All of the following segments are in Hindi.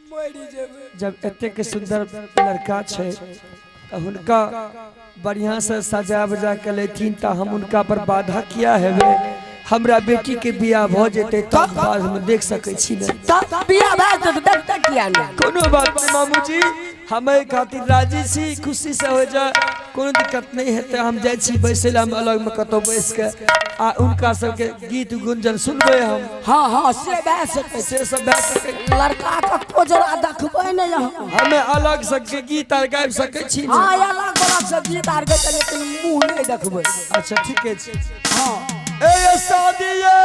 जब एते के सुंदर लड़का छे तो उनका बढ़िया से सजा बजा के लेथिन तो हम उनका पर बाधा किया है हमरा बेटी के बियाह भ जेते तब बाद हम देख सकै छी न तब बियाह भ जेते देखते किया न कोनो बात नहीं मामूजी हमें खातिर राजी छी खुशी से हो जाए कोनो दिक्कत नहीं है तो हम जाय छी बैसे हम अलग में कतो बैस के आ उनका सबके गीत गुंजन सुनबे हम हां से बह सके से सब बह सके लड़का का कोजरा देखबै न यहां हमें अलग से गीत आर गाबि सकै छी हां अलग से गीत आर गाबि लेकिन मुंह नहीं देखबै अच्छा ठीक है हां ए शादिये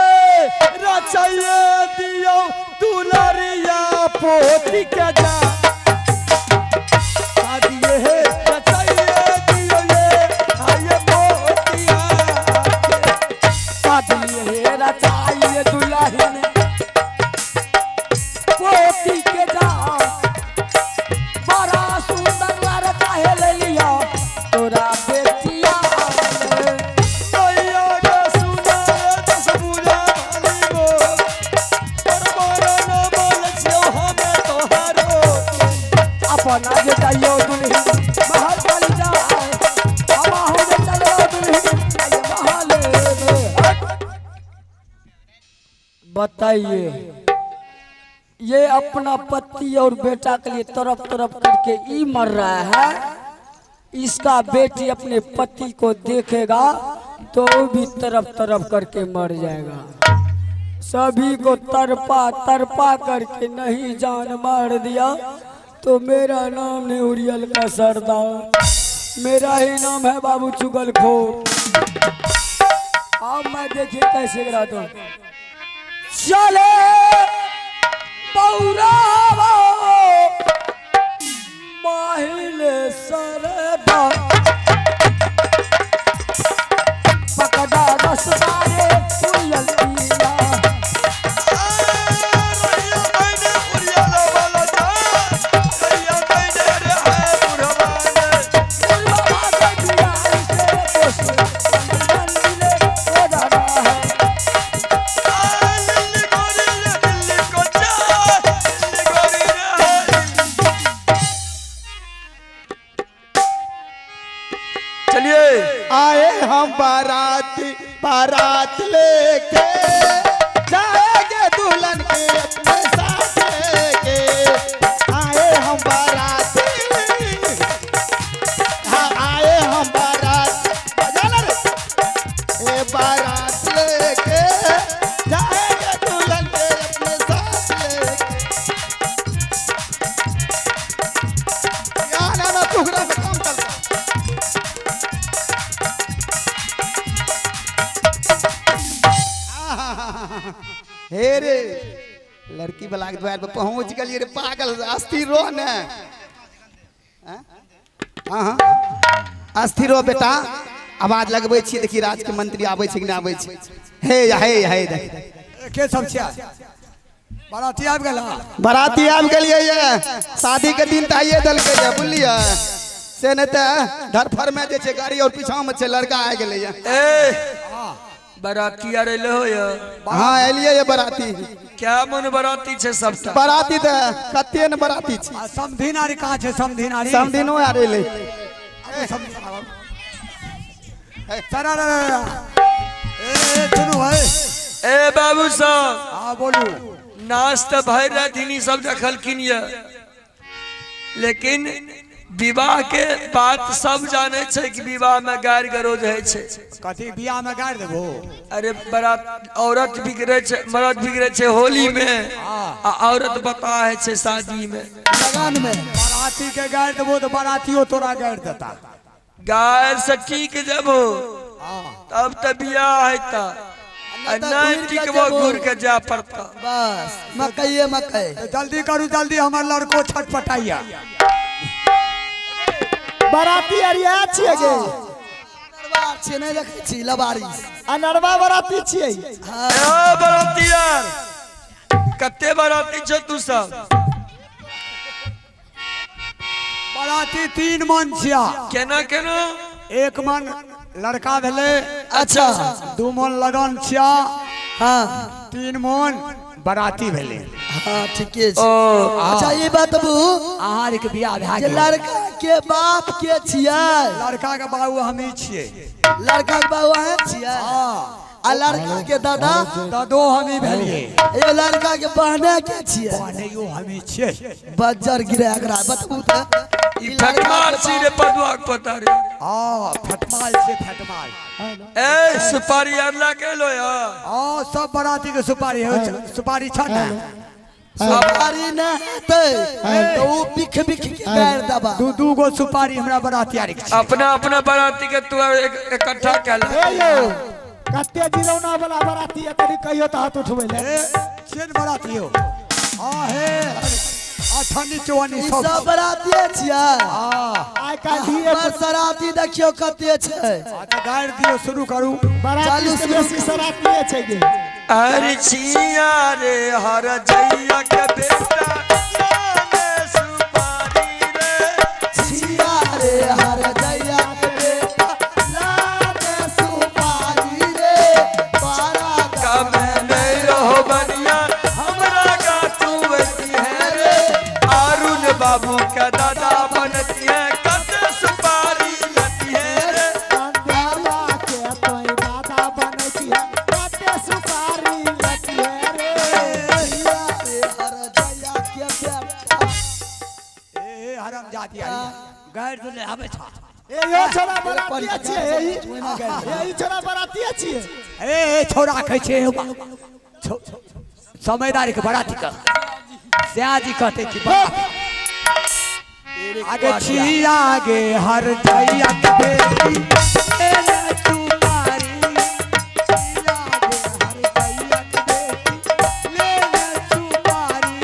रचाइए दियो दुलारिया पोती के जा शादिये है रचाइए दियो ये आये पोतिया शादिये है रचाइए दुलारिया पोती के जा बड़ा सुंदर लड़का है ले लिया तोरा बेटिया अपना जे जाइयो दुल्हन महल चली जाए अब हो जे चलो दुल्हन महल बताइए ये अपना पति और बेटा के लिए तरफ तरफ करके ई मर रहा है इसका बेटी अपने पति को देखेगा तो भी तरफ तरफ करके मर जाएगा सभी को तरपा तरपा करके नहीं जान मार दिया तो मेरा नाम नहीं उड़ियल का सरदार मेरा ही नाम है बाबू चुगलखोर अब मैं देखिए कैसे गिराता हूँ चले पौरावा माहिल सरदा पकड़ा रसदारे उड़ियल पिया आए हम बारात लेके जाएंगे दुल्हन के अपने साथ लेके आए हम बारात हाँ आए हम बारात ए बारात लेके जाएंगे दुल्हन के अपने साथ लेके यार ना टुकड़ा से काम चलता हे रे लड़की वाला के द्वार पे पहुंच गलिए रे पागल अस्थिर रो न हां अस्थिर रो बेटा आवाज लगबै छी देखी राज के मंत्री आबै छै कि नै आबै छै हे देख के सब छै बाराती आबि गेल बाराती आबि गेलिए ये शादी के दिन त आइए दलके ये बुझलिए से नै त धरफर में जे छै गाड़ी और पीछा में छै लड़का आ गेलै ये ए बाराती आ रहे हो या हां एलिए ये बाराती क्या मन बाराती छे सबटा बाराती त कते न बाराती छै समधिनारी कहां छै समधिनारी समधिनो आ रहले चला ए सुनो भाई ए बाबू साहब हां बोलू नाश्ता भर रातिनी सब देखलखिन ये लेकिन विवाह के बात सब जाने छे कि विवाह में गारि गरोज है छे कथी बियाह में गाड़ देबो अरे बारात औरत बिगड़े छे मर्द बिगड़े छे होली में आ औरत बता है छे शादी में लगन में बाराती के गाड़ देबो तो बारातियो तोरा गाड़ देता गाय से ठीक जब हो तब त बियाह है ता नहीं ठीक वो घूर के जा पड़ता बस मकई जल्दी करू जल्दी हमर लड़को छटपटाइया बाराती अरिया छिए गे नरवा छिए नै देखै छी लबारी आ नरवा बाराती छिए हां बाराती यार कते बाराती छ तू सब बाराती 3 मन छिया केना केना 1 मन लड़का भेले अच्छा 2 मन लगन छिया हां 3 मन बाराती भेले हाँ ठीके छै। ओ अच्छा ये बतबू अहाँ के बियाह भए जे गेल लड़का के बाप के छियै? लड़का के बाबू हमी छियै। लड़का के बाबू अहाँ छियै? आ लड़का के दादा? दादो हमी भेलिए। ये लड़का के बहने के छियै? बहनैयो हमी छियै। बज्जर गिरे एकरा बतबू त। ई फटमार छी रे पदुआ के पता रे। हां फटमाल से फटमाल। ए सुपारी अरला के लो या। हां सब बराती के सुपारी हो सुपारी छ ना। सुपारी न हेतै तो उ बिख बिख के गाड़ दबा। दू गो सुपारी हमरा बराती आरी के। अपना अपना बराती के तू इकट्ठा कर ले। ए यो कते जिरौना वाला बराती है तनी कहियो त हाथ उठबै ले। सेन बराती हो। हां हे अठनी चौनी ई सब सब बराती छियै। आइ का दिए हमर सराती देखियो कते छै। त गाड़ दियो शुरू करू। बराती से बेसी सराती छै गे। अरे छिया रे हर जैया के बेटा लाने सुपारी रे। छिया रे हर जैया के बेटा लाने सुपारी रे। बारा का मैं नहीं रहो बनिया हमरा का तू वैसी है रे। अरुण बाबू का दादा बनती है कते सुपारी लती है रे। अंधारा के तोय दादा बनै छी कते सुपारी लती है रे। छिया रे हर जैया के बेटा। ए हराम जाती आई गाड़ दे हमें था। ए यो छोरा बराती छै यही छोरा बराती छै। ए छोरा कहै छै समझदारी के बराती का सयाजी कहते कि आगे छिया गे हर जैया के बेटी एने सुपारी। छिया गे हर जैया के बेटी लेने सुपारी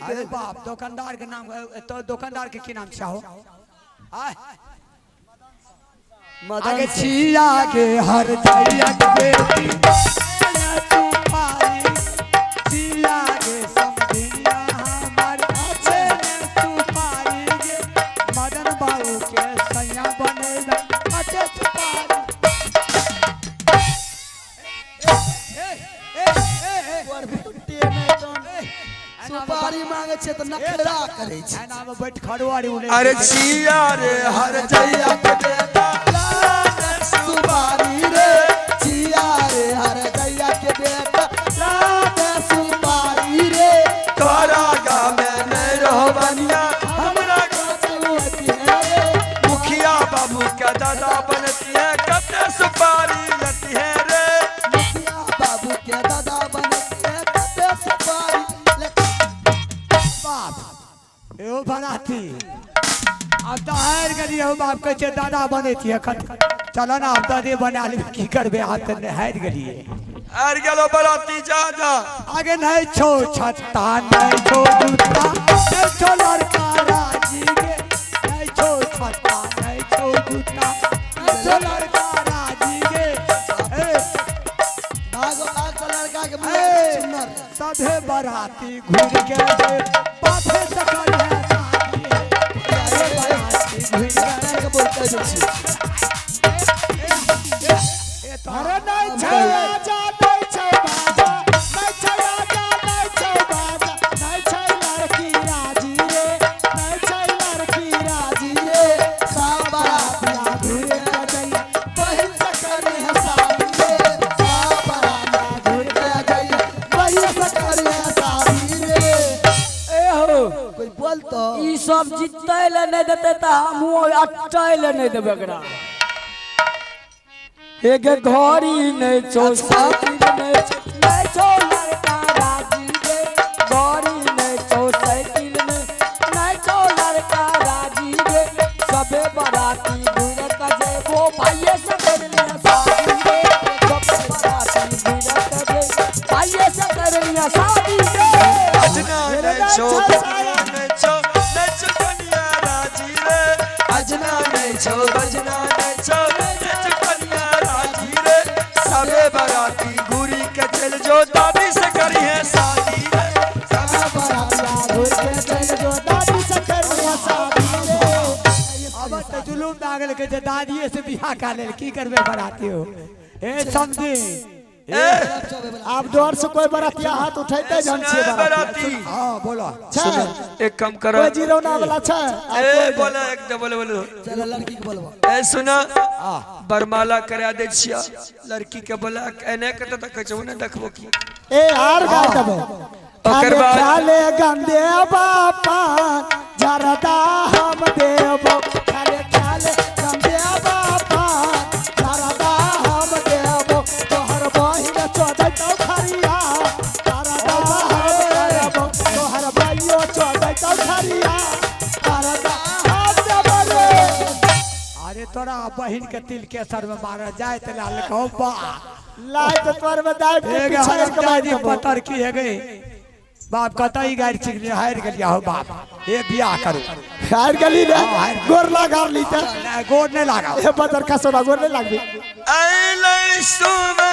अरे बाप दुकानदार के नाम तो दुकानदार के की नाम चाहो? आगे छिया गे हर जैया के बेटी लेने सुपारी। छिया गे समधिया हमार लेने सुपारी गे। मदन बाबू के सैया बनेला अटे सुपारी। सुपारी मांगे छै त नखरा करे छै। नाम बैठ खड़वाड़ी उड़े। अरे छिया रे हर जैया के बेटा लाने सुपारी रे। छिया रे हर जैया के बेटा लाने सुपारी रे। तोरा गा में नहीं रहो बनिया हमरा का मुखिया बाबू का दादा बनती है कते सुपारी लती है रे। मुखिया बाबू के दादा बनती है कते सुपारी बाप एहो बराती अब तो हार गली हो बाप कहे छे दादा बने थी खत चलो ना अब दादे बना ले की करबे हाथ ने हार गली आर गेलो बराती जा जा। आगे नहीं छो छत्ता नहीं छो जूता नहीं छो लड़का राजी गे। नहीं छो छत्ता नहीं छो जूता नहीं छो लड़का राजी गे। भागो भागो लड़का के मुंह सुनर सभे बराती घूर के पाथे सकल है साथी। बराती घूर के के बोलते छै। अरे नहीं छै आजा नहीं छै बाजा नहीं छै आजा नहीं छै बाजा नहीं छै लड़की राजी रे। नहीं छै लड़की राजी रे। सब बरातिया घूरे के जइया बहिन से करे है शादी रे। सब बरातिया घूर के जाइए बहिन से करे है शादी रे। ए हो कोई बोल तो ई सब जितै ले नहीं देते त हमहु अटै ले नहीं देबे एकरा। एक घड़ी नहीं छो साथी नहीं छो लड़का राजी गे। घड़ी नहीं छो साइकिल नहीं छो लड़का राजी गे। सबे बराती घूरे का जे वो भाइये से कर लिया शादी गे। सबे बराती घूरे का जे भाइये से कर लिया शादी गे। अजना नहीं छो बजना नहीं छो कन्या राजी रे। अजना नहीं छो बजना नहीं छो कन्या राजी रे। सबे बराती घूरी के चल जो दादी से करी है शादी रे। सबे बरातिया घूर के चल जो दादी से कर लिया शादी रे। अब तो जुलूम दागल के जे दादिये से से बियाह का ले की करबे बराती हो ए समझी आप डर से कोई बरातिया हाथ उठाते जन से बराती हां बोलो सुनो एक काम करो कोई जीरोना वाला छै ए बोला एक डबल बोलो चलो लड़की के बोलबो ए सुना बरमाला करा दे छिया लड़की के बोला एने कत तक कहू ने देखबो की ए आर गा देबे ओकर बाद खाले गंदे बापा जरदा हम देबो खाले गंदे बापा जरदा हम देबो तोहर बहिन चोदै तो खरिया जरदा हम देबो तोहर भाइयो चोदै तो खरिया जरदा हम देबो रे अरे तोरा बहिन के तिल के सर में मार जाए त लाल कहो बा लाए तो तोर में दाई पीछे के बाद पतर की है गई बाप कहता ही गाड़ी छिक ले हार गलिया हो बाप ये बियाह करो हार गली रे गोर लगा ली त गोड़ नहीं लगा ए बदर का सोना गोर नहीं लागबी आई ले सुमे